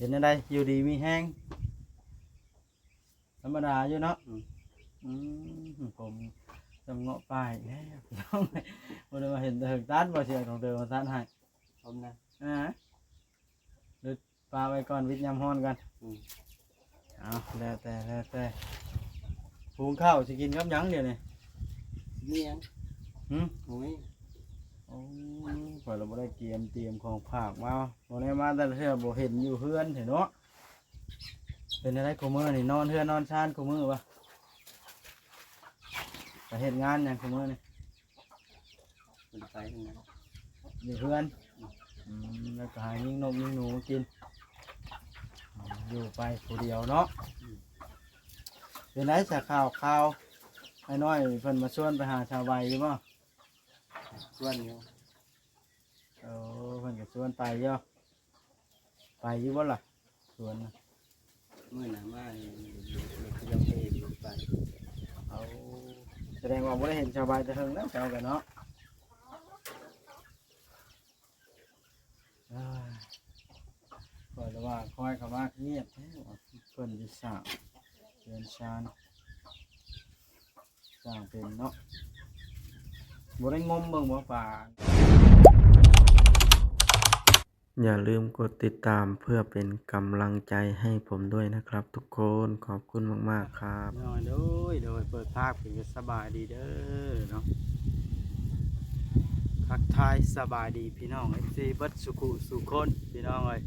ห็นอะไรอยู่ดีมีแห้งธรรมดาอยู่เนาะผมจำเงาะป้ายแล้วต้องวันนี้มาเห็นถึงตันบ่เชียของเดิมมาตันให้ผมนะหรือปลาไว้ก่อนวิทยามฮ้อนกันเอาแล้วแต่หุงข้าวจะกินกับยังเดี๋ยวนี้นี่ยังโอ้ยโอ้พอเราไม่ได้เตรียมของผักมาวันนี้มาแต่เทื่อบ่เห็นอยู่เฮือนเห็นเนาะเป็นอะไรกูมือนี่นอนเฮือนนอนชานกูมือปะแต่เห็นงานอย่างกูมือนี่เป็นไฟทั้งนั้นอยู่เฮือนแล้วก็หายิงนกยิงหนูกินอยู่ไปผู้เดียวเนาะเป็นไรจะข้าวไอ้น้อยเพิ่นมาชวนไปหาชาวใบอยู่ป่ะชวนอยู่เพิ่นก็ชวนไปเยอะไปอยู่บ่ล่ะชวนนะเมื่อหนามาเนี่ยเราเทอยู่ไปเอาแสดงว่าบ่ได้เห็นชาวใบจะเฮิงแล้วเจ้ากันเนาะก็จะว่าคอยคำว่าเงียบเพิ่นจะสร้างเรือนชานสร้างเป็นเนาะบ่ได้งมเบิ่งบ่ป่าอย่าลืมกดติดตามเพื่อเป็นกำลังใจให้ผมด้วยนะครับทุกคนขอบคุณมากๆครับโดยเปิดภาพเป็นสบายดีเด้อเนาะทักทายสบายดีพี่น้อง FC เบิดสุขุสุคนพี่น้องเอ้ย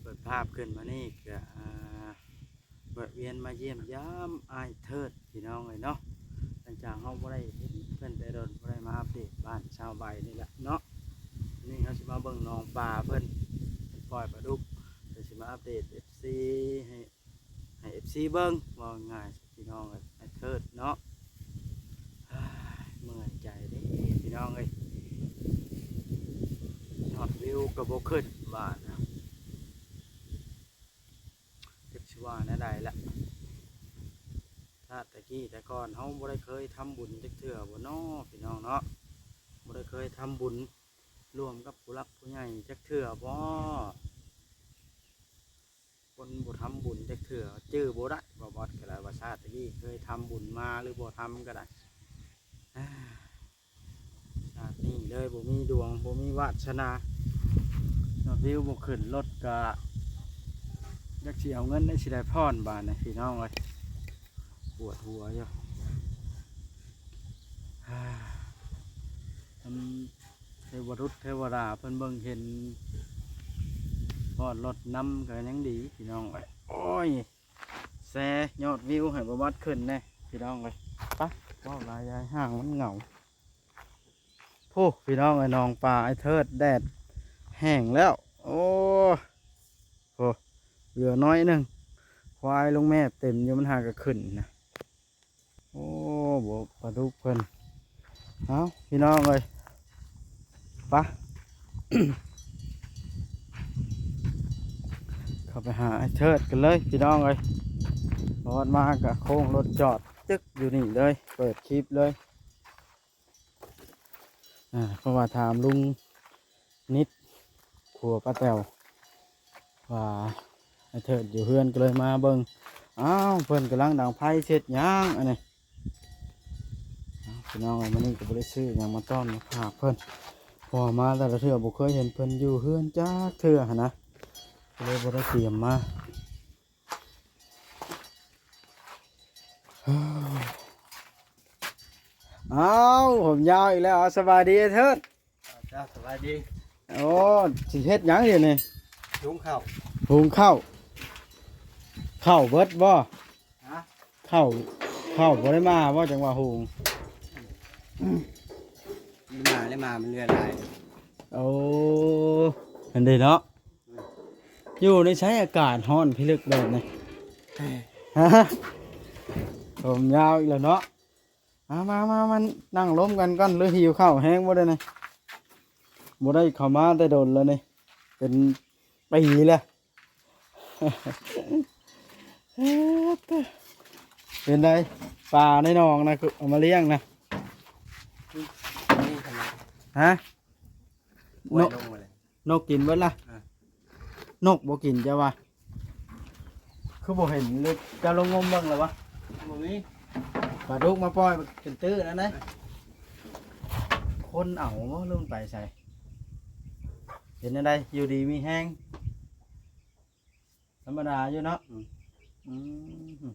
เปิดภาพขึ้นมานี่ก็แวะเวียนมาเยี่ยมยามอ้ายเทิดพี่น้องเอ้ยเนาะหลังจากเฮาบ่ได้เห็นเพิ่นแต่โดนบ่ได้มาอัปเดตบ้านชาวใบนี่แหละเนาะนี่เขาสิมาเบิ่งน้องปลาเพิ่นปล่อยปลาดุกเดี๋ยวสิมาอัปเดต FC ให้ FC เบิ่งว่าง่ายพี่น้องเอ้ยอ้ายเทิดเนาะเมื่อยใจเด้พี่น้องเอ้ยยอดวิวก็บ่ขึ้นบ้านนะจักสิว่าแนวใดล่ะถ้าแต่ก่อนเฮาบ่ได้เคยทำบุญจักเทื่อบ่เนาะพี่น้องเนาะบ่ได้เคยทำบุญร่วมกับผู้หลักผู้ใหญ่จักเทื่อบ่คนบ่ทำบุญจักเทื่อจื้อบ่ได้บ่บอดก็ได้ว่าชาตินี้เคยทำบุญมาหรือบ่ทำก็ได้ชาตินี้เลยบ่มีดวงบ่มีวาสนายอดวิวบ่ขึ้นรถก็จักสิเอาเงินได้สิได้พรบาดนะพี่น้องเอ้ยปวดหัวอยู่เทวรุษเทวดาเพิ่นเบิ่งเห็นพอดรถน้ำก็ยังดีพี่น้องเอ้ยโอ้ยแซ่ยอดวิวให้บ่วัดขึ้นแน่พี่น้องเอ้ยปะว้าวลายยายห่างมันเหงาพี่น้องไอ้น้องปลาไอ้เทิดแดดแห้งแล้วโอ้โหเหลือน้อยหนึ่งควายลงแม่เต็มอยู่มันหากระขึ้นนะโอ้บปลาดุกเพิ่นเอาพี่น้องเลยปะ เข้าไปหาไอ้เทิดกันเลยพี่น้องเลยรถมากะโค้งรถจอดจึ๊กอยู่นี่เลยเปิดคลิปเลยเพราะว่าถามลุงนิดขัวป้าแต๋วว่าไอ้เถิดอยู่เฮือนก็เลยมาเบิ่งอ้าวเพิ่นกำลังดังไพ่เช็ดย่างอันนี้พี่น้องมันนี่ก็บ่ได้ซื้ออย่างมาต้อนมาฝากเพิ่นพอมาแต่ละเทื่อบ่เคยเห็นเพิ่นอยู่เฮือนจ้าเทื่อหั่นนะก็เลยบ่ได้เตรียมมาอ้าวผมยาวอีกแล้วสบายดีเถิดจ้าสบายดีโอ้สิเฮ็ดหยังอยู่นี่หุงข้าวข้าวเบิดบ่ข้าวบ่ได้มาบ่จังว่าหุงมามันเรือลายโอ้เห็นดีเนาะอยู่ในใช้อากาศร้อนพิลึกแบบนี้ผมยาวอีกแล้วเนาะมามันนั่งล้มกันก่อนหรือหิวข้าวแห้งบ่ได้นี่บ่ได้เข้ามาแต่โดนแล้วนี่เป็นปีแล้วเป็นไรปลาในหนองนะเอามาเลี้ยงนะฮะนกกินเบิดล่ะ นกบ่กินจ้ะวะคือบ่เห็นเลยจะลงงมเบิ่งแล้ววะ บ่มี ปลาดุกมาปล่อยเป็นตื้อนั่นนะคนเอาบ่ลืมไปใส่เห็นอะไรอยู่ดีมีแห้งธรรมดาอยู่เนาะ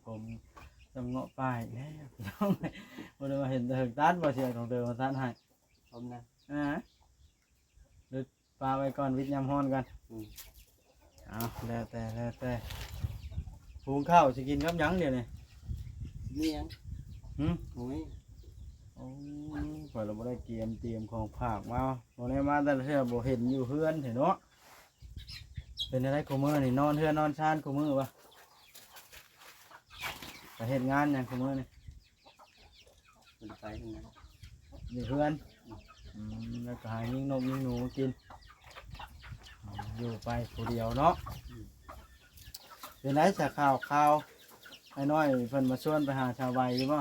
ผมจำเงาะป้ายแล้วพี่น้องบ่ได้มาเห็นแต่ถึงตัดบ่เสียของเดิมมาตัดให้ ผมนะ หรือปลาไว้ก่อนวิทยามฮ้อนกัน อืม เอาแล้วแต่หุงข้าวสิกินกับหยังเดี๋ยวนี้ นี่ยัง หึ โอ้ย โอ้ข่อยเราบ่ได้เตรียมของฝากมาบ่ได้มาแต่ละเทื่อบ่เห็นอยู่เฮือนเห็นเนาะเป็นอะไรกูมื้อนี่นอนเฮือนนอนชานกูมื้อวะไปเฮ็ดงานหยังกูมื้อนี่ มันไปทางนั้น อยู่เฮือนแล้วก็หายิงนกยิงหนูกินอยู่ไปผู้เดียวเนาะเป็นไรจะข่าวไอ้น้อยเพิ่นมาชวนไปหาชาวใบอยู่บ่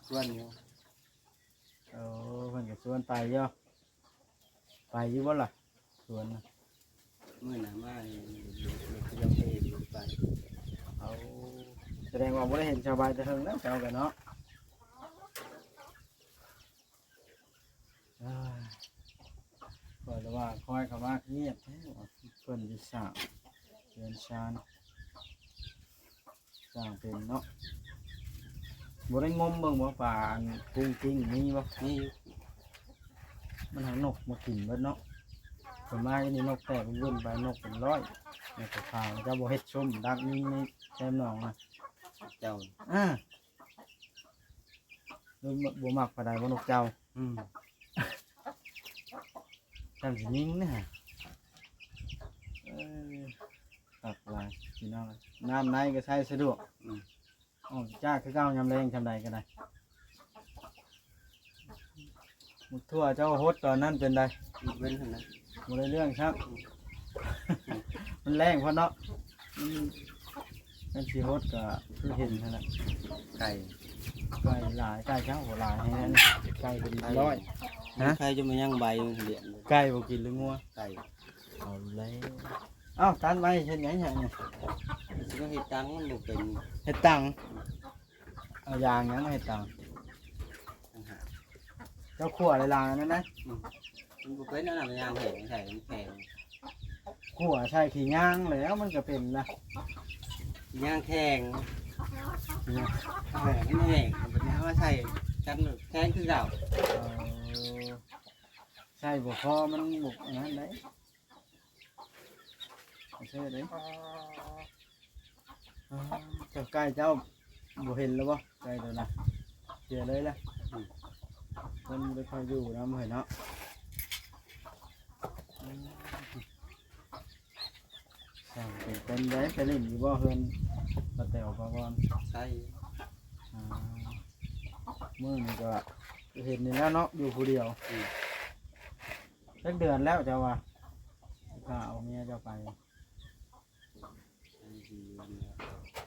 ส่วนอยู่ เพิ่นก็ชวนไปเยอะไปอยู่บ่ล่ะชวนน่ะ มื้อหน้ามานี่เดี๋ยวจะไป เอาแสดงว่าบ่ได้เห็นชาวใบแต่เฮิงแล้วเจ้ากันเนาะบอกเลยว่าคอยเขาว่าเงียบแท้ว่าเพิ่นสิสร้างเรือนชานสร้างเป็นเนาะบ่ได้งมเบิ่งบ่ป่าอันกุ้งกิ้งมีบ่ นี่อยู่ มันหานกมากินเบิดเนาะส่วนมากอันนี้นกแตกเป็นรุ่นไปนกเป็นร้อยในกระถางเจ้าบ่เฮ็ดชมดักนี่ในแคมหนองอ่ะ เจ้า ดูบ่มักปานใดบ่นกเจ้า อืม จำสิยิงนะฮะตักลายพี่น้องน้ำในก็ใช้สะดวกอ๋อจ้าคือเก้ายำแรงทำใดก็ได้มุกทั่วเจ้าฮดตอนนั้นเป็นได เว้นเท่านั้น บ่ได้เรื่องครับ มันแรงเพราะเนาะมันสิฮดก็คือเห็นนั่นแหละ ไก่ ไก่หลายไก่เจ้าหลายให้นั่นไก่ก็ดีร้อย ใครจะมาย่างใบมันเหลี่ยมเลย ไก่บ่กินหรืองัว ไก่ เอาแล้วเอ้าตันไว้เฮ็ดหยังเนี่ย สิก็เฮ็ดตังมันบ่เป็น เฮ็ดตังเอายางหยังมาเฮ็ดตัง ต่างหาก เจ้าขั่วอะไรลางอันนั้นนะ มันบ่เป็นนั่นน่ะมันย่างแข็งใส่มันแข็ง ขั่วใช่ขี้ย่างแล้วมันก็เป็นละ ย่างแข็ง เนี่ย แข็งมันแห้งมันเอามาใส่กันแข็งคือเก่า ใช่บ่พอมันบุกอันนั้นได้เอาใช่ได้เจ้าไก่เจ้าบ่เห็นแล้วบ่ไก่ตัวน่ะเสียเลยล่ะมันไม่ค่อยอยู่นะมื้อเนาะสั่งเป็นคนได้ไปเล่นอยู่บ่เฮือนปะแต๋วปะบอน ใส่ มื้อนี้ก็เห็นนี่แล้วเนาะอยู่ผู้เดียวสักเดือนแล้วเจ้าว่าถ้าเอาเมียเจ้าไป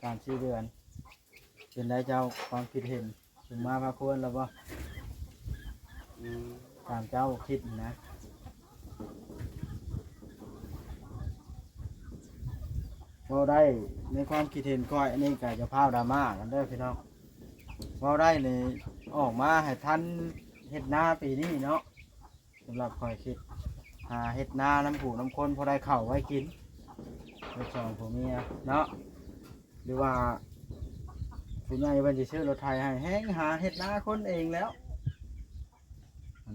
3-4 เดือนเป็นได้เจ้าความคิดเห็นถึงมาพาควรแล้วบ่ตามเจ้าคิดนะเว้าได้ในความคิดเห็นก้อยอันนี้ก็จะพาวดราม่ากันเด้อพี่น้องเว้าได้เลยออกมาให้ทันเฮ็ดนาปีนี้เนาะสำหรับข้อยคิดหาเฮ็ดนาน้ำผูน้ำคนพอได้ข้าวไว้กินไปสองผัวเมียเนาะหรือว่าผู้ใหญ่เพิ่นสิซื้อรถไถให้แฮงหาเฮ็ดนาคนเองแล้ว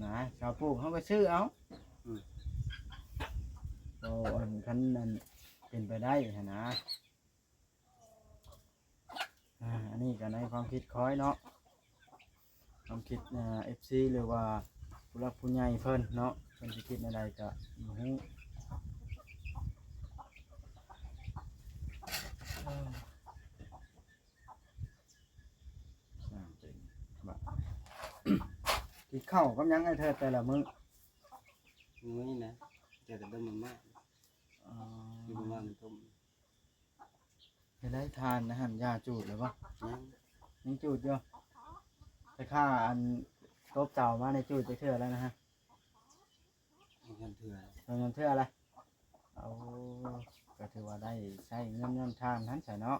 นะชาวปลูกเขาไปซื้อเอาอันคันนั้นเป็นไปได้หั่นนะอันนี้ก็ในความคิดคอยเนาะความคิดFC หรือว่าผู้รักผู้ใหญ่เพิ่นเนาะเพิ่นสิคิดอะไรก็บ่ฮู้กินข้าวกับหยังไอ้เธอแต่ละมื้อ มื้อนี้นะเจะกระดมมาม่าอยู่มาม่ามันต้ม จะได้ทานนะหันยาจูดหรือเปล่า ยัง ยังจูดอยู่แต่ข้าอันตบเจ้ามาในจูดจะเทื่อแล้วนะฮะ เอากันเถื่อ ตอนนั้นเทื่ออะไร เอาก็ถือว่าได้ใช้เงินย้อนทานนั้นใช่เนาะ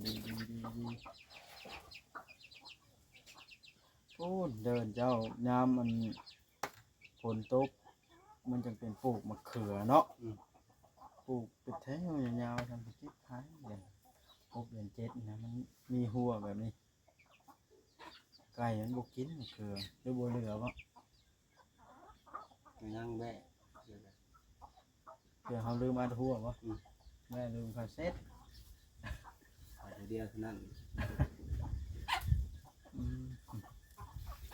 ดีโอ้เดินเจ้ายามมันฝนตกมันจึงเป็นปลูกมะเขือเนาะปลูกเป็นแถวยาวๆทำเป็นทิศท้ายอย่างปลูกเป็นเจ็ดนะมันมีหัวแบบนี้ไก่มันบกินมะเขือหรือบัวเหลือวะ ย่างแบะ เดี๋ยวเขาลืมอัดหัววะแม่ลืมคาเซ็ต เดียวเท่านั้น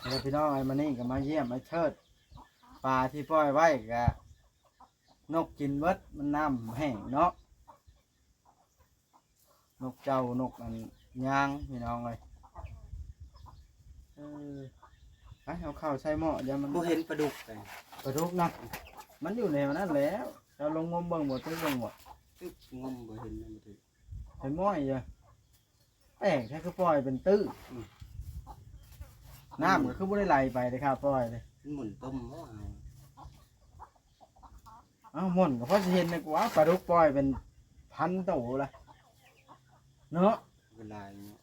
แล้วพี่น้องไอ้มานี่ก็มาเยี่ยมไอ้เชิดปลาที่ปล่อยไว้กะนกกินเบิดมันน้ำแห้งเนาะนกเจ้านกอันย่างพี่น้องเลยไปเอาข้าวใส่หม้ออย่ามัน บ่เห็นปลาดุกไป ปลาดุกนะมันอยู่ในมันนั่นแล้วเราลงงมเบิ่งหมดตึ้งเบิ่งหมด ตึกงมบ่เห็นมันตึก ใส่หม้ออีกแป้งแค่คือปล่อยเป็นตื้อน้ำก็คือไม่ได้ไหลไปเลยครับปล่อยเลย มันหมุนต้มบ่เอา อ้าวม่นก็เพราะสิเห็นนะกูว่าปลาดุกปล่อยเป็นพันตัวละเนาะ เวลาเนาะ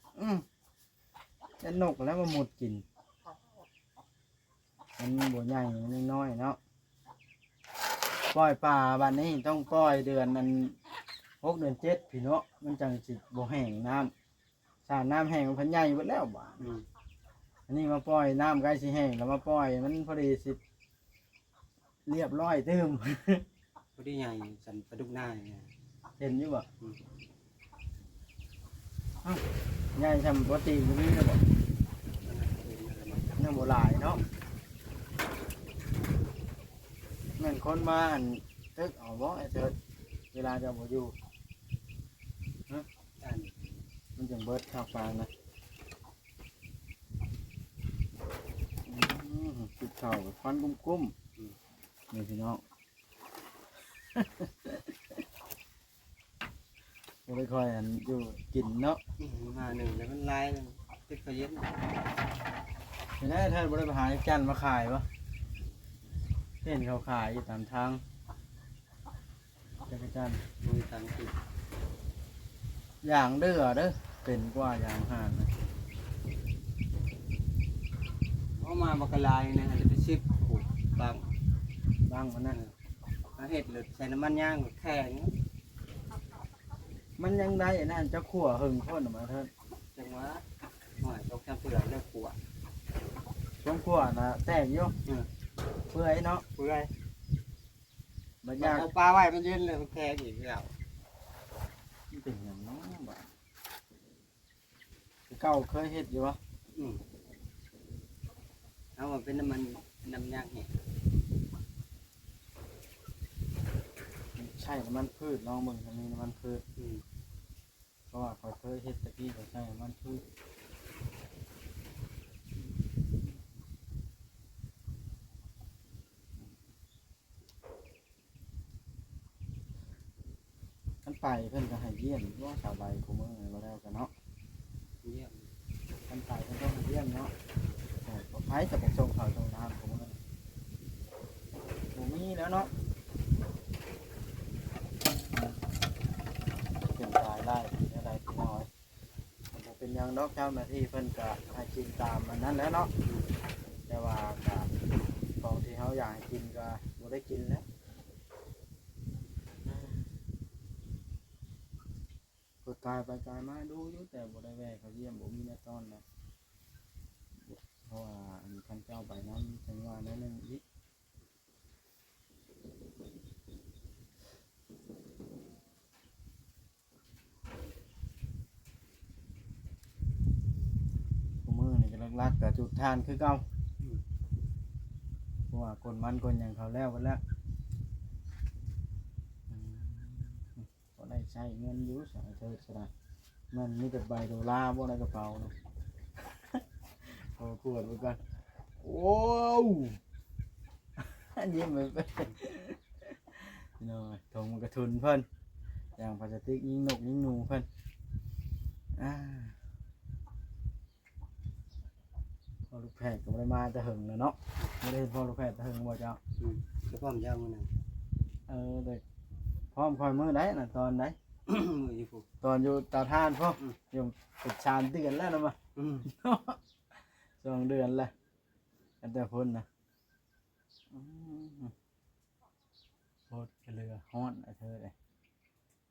เป็นนกแล้วมาหมดกินมันบัวใหญ่มันยังน้อยเนาะปล่อยปลาบ้านนี้ต้องปล่อยเดือนนั้น6 เดือน 7พี่เนาะมันจังสิบ่แห้งน้ำสาน้ำแห้งมันพันใหญ่หมดแล้วบ้าอันนี้มาปล่อยน้ำใกล้สิแห้งแล้วมาปล่อยมันพอดีสิเรียบร้อยเติม พอดีใหญ่สันปลาดุกหน้าเนี่ย เห็นอยู่บ่ใหญ่ทำปกติมันนี่นะบ่ยังบ่หลายเนาะแม่นคนมาอันตึกเอาบ่ไอ้เถิดเวลาจะบ่อยู่ อัน มันจังเบิดข้าวปลานะติดข้าวควันกุ้มๆนี่พี่น้อง บ่ได้ค่อยอันอยู่กินเนาะ มาหนึ่งแล้วมันลายตึกเขาเย็น เห็นไหมเธอบ่ได้ไปหาจันมาขายวะเห็นเขาขายอยู่ตามทางจักรจันทร์ มือทางติด อย่างเด้อเด้อเป็นกว่าอย่างห่านนะ เอามาบักลายนะจะไปชิบผูกบาง บางมันนั่น เอาเห็ดหรือใส่น้ำมันย่างแค่นี้ มันยังได้อันนั่นเจ้าขั่วหึงคนออกมาเถิด จังหวะหน่อยต้องทำเปลือกเลือกขวด ช่วงขั่วนะแตกอยู่เปื่อยเนาะ เปื่อย บัดยาก เอาปลาไว้มันเย็นเลยมันแค่อีกแล้ว มันเป็นอย่างน้อยบ่เก่าเคยเฮ็ดอยู่วะ เอามาเป็นน้ำมันน้ำย่างเห็ด ใช่น้ำมันพืชลองเบิ่งถ้ามีน้ำมันพืชเพราะว่าเขาเคยเฮ็ดตะกี้เขาใช้น้ำมันพืชมันไปเพิ่นก็ให้เยี่ยมว่าสาวใบกูมื้อนี้บ่แล้วกันเนาะ เยี่ยม มันไปเพิ่นต้องให้เยี่ยมเนาะแต่บ่ไผจะไปส่งข้าวส่งน้ำกูมื้อนี้บ่มีแล้วเนาะเป็นตายได้อะไรพี่น้อยมันบ่เป็นหยังดอกเจ้าหน้าที่เพิ่นก็ให้กินตามมันนั้นแหล้วเนาะแต่ว่าก็ของที่เฮาอยากให้กินก็บ่ได้กินแล้ว ก็กายไปกายมาดูอยู่แต่บ่ได้แวะเขาเยี่ยมบ่มีแน่ต้อนนะเพราะว่าอันท่านเจ้าไปนั้นจังว่าแนั่นนึงอีกผู้มือนี่ก็ลักๆแต่จุดทานคือเก่าเพราะว่าคนมันคนอย่างเขาแล้วกันแล้วก็ได้ใช้เงินอยู่สายเถิดสนะมันมีแต่ใบโดลาร์บ่ในกระเป๋าเนาะ พอขวดไปก่อนโอ้ว ยิ้มไปน้อยถงมันกระทุนเพิ่นอย่างพลาสติกยิงนกยิงหนูเพิ่น พอลูกแพทย์ก็บ่ได้มาจะหึงแล้วเนาะบ่ได้เห็นพอลูกแพทย์จะหึงบ่เจ้า แล้วพ่อมนยาวมื้อนั้น เด็กพร้อมคอยมื้อได้น่ะตอนไหน มื้ออยู่พุ ตอนอยู่เตาถ่านพ่ออยู่ติดชานเดือนแล้วนะมา 2 เดือนแล้วกันแต่พุ่นนะโคตรเรือฮ้อนไอ้เธอเลย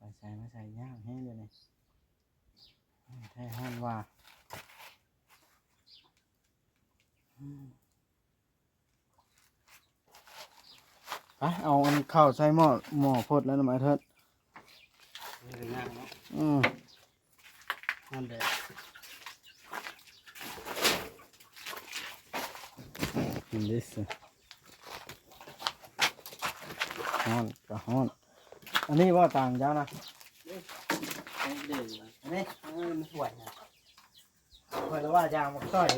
มาใส่ย่างแห้งเลยนี่แท้ฮ้อนว่าไปเอาอันข้าวใส่หม้อพดแล้วนะมาเถิด เลยย่างเนาะ นั่นแหละนี่สิฮ้อนก็ฮ้อนอันนี้ว่าต่างเจ้านะ เด่นนะ อันนี้ มันสวยนะ เพื่อนว่ายางมันต่อย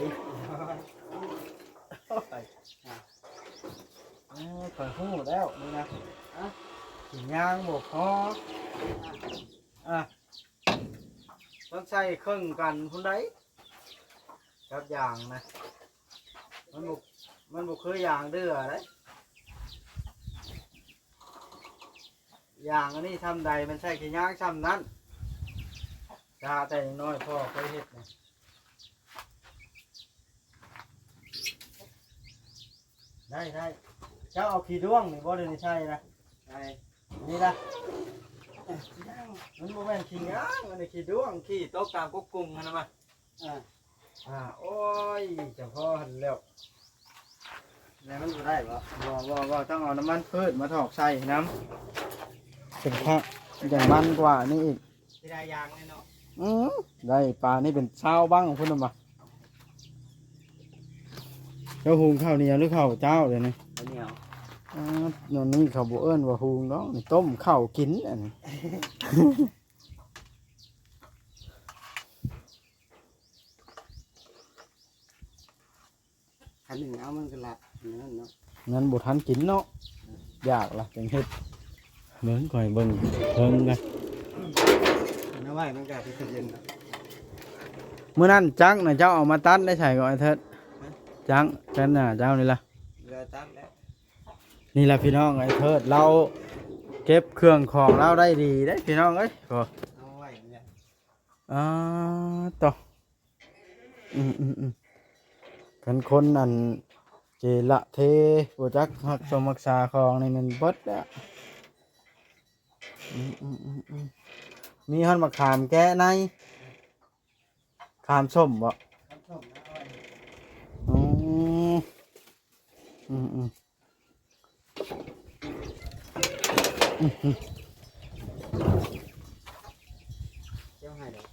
ข่อยหู้แล้วนี่นะหินยางบกพอต้องใช้เครื่องกันพุ่นได้กับยางนะมันบุกคือยางเดือเลยยางอันนี้ทำใดมันใช่แค่ยางซ้ำนั้นชาแต่ยังน้อยพ่อเคยเห็ดนะได้เจ้าเอาขี้ด้วงนี่บ่ได้ใช่นะ ใช่ นี่นะมันโมเมนขี้ยางมันนี่ขี้ด้วงขี้ตกตามกุ๊กกุ้งนะมาโอ้ยจะพ่อหันแล้วแล้วมันจะได้ปะบ่ต้องเอาน้ำมันพืชมาถอกใส่น้ำเป็นแค่อย่างมันกว่านี่อีก ที่ได้ยางแน่เนาะ ได้ปลานี่เป็นเช้าบ้างของคุณน่ะมาเจ้าหุงข้าวเหนียวหรือข้าวเจ้าเลยนี่ อันนี้เอา นอนนี่เขาบอกเอิ้นว่าหุงเนาะนี่ต้มข้าวกินอันนี้ คันหนึ่งเอามันก็ละนั่นเนาะ งั้นบุทันกินเนาะยากล่ะจังเฮ็ดเบิ่งก่อยเบิ่งกัน น้าไว้มันก็เป็นเย็นนะ มื้อนั้นจักน่ะเจ้าเอามาตัดได้ใส่ก่อนไอ้เถิดจักกันน่ะเจ้านี่ล่ะ เรือตัดแล้ว นี่ล่ะพี่น้องไอ้เถิดเราเก็บเครื่องของเราได้ดีได้พี่น้องเอ้ยพอ เอาไว้เนี่ย ต่อกันคนอันเจละเทบ่จักรักสมรักษาของนี่มันเบิดแล้วมีหันมะขามแกะในขามส้มบ่ ครับผมนะเอาไว้ อืมเจ้าให้เดี๋ยว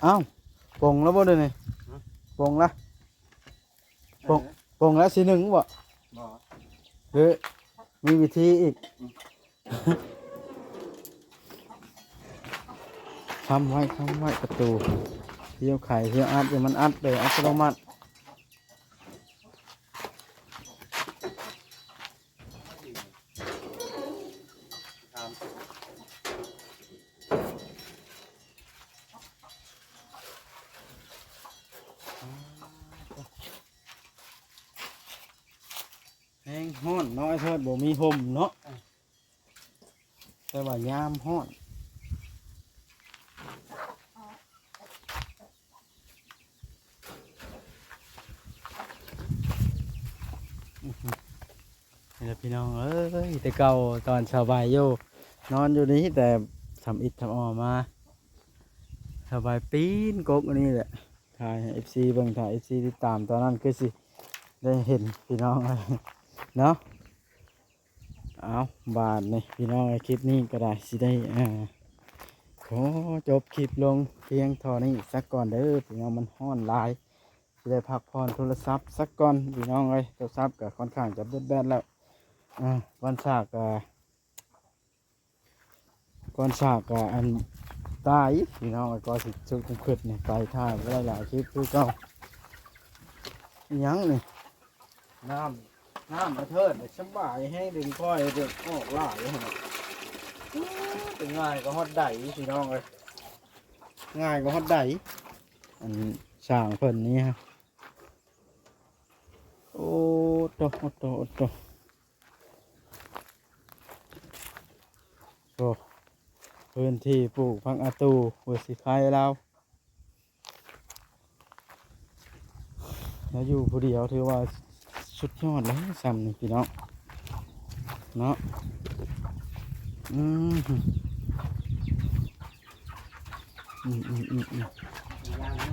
อ้าวปงแล้วบ่เด้อนี่ปงละปงแล้วสิหนึ่งบ่ บ่ หรือมีวิธีอีกทำไว้ประตูเที่ยวไข่เที่ยวอัดเดี๋ยวมันอัดเลยอัตโนมัติแห้งห้อนน้อยเถิดบ่มีห่มเนาะแต่ว่ายามห้อนนี่แหละพี่น้องเอ้ยแต่เก่าตอนสบายอยู่นอนอยู่นี้แต่ทำอิฐทำออมาสบายปีนกกอันนี้แหละถ่ายเอฟซีเบิ่งถ่ายเอฟซีติดตามตอนนั้นก็สิได้เห็นพี่น้องเนาะเอาบาทนี่พี่น้องไอคลิปนี้ก็ได้สิได้ขอจบคลิปลงเพียงเท่านี้สักก่อนเด้อพี่น้องมันห้อนหลายสิได้พักผ่อนโทรศัพท์สักก่อนพี่น้องเอ้ยโทรศัพท์ก็ค่อนข้างจะเบิดแบนแล้ววันฉากก่อนฉากอันตายพี่น้องก็สิชุกขึ้นเนี่ยไปท่าไว้หลายคลิปคือเก่าอิหยังนี่น้ำประเทิดสบายให้ดึงค่อยดึงออกล่าเลยเป็นง่ายก็ฮอดไดพี่น้องเลยง่ายก็ฮอดไดอัน สร้างเพิ่นนี้ฮะโอ้โตโอ้โตโอ้โตโอ้พื้นที่ปลูกพักอาตูเวอร์สิคายเราแล้วอยู่ผู้เดียวถือว่าสุดยอดแล้วซ้ำนี่พี่น้องเนาะอืมอืมอืมอืมอืม ย่างเนาะ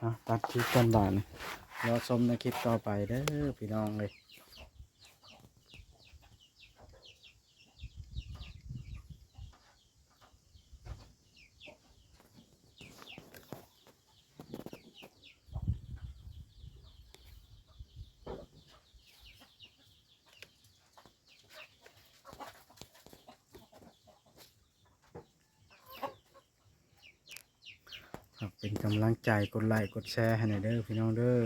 อ่าตัดคลิปกันบานรอชมในคลิปต่อไปเด้อพี่น้องเลยฝากเป็นกำลังใจกดไลค์กดแชร์ให้หน่อยเด้อพี่น้องเด้อ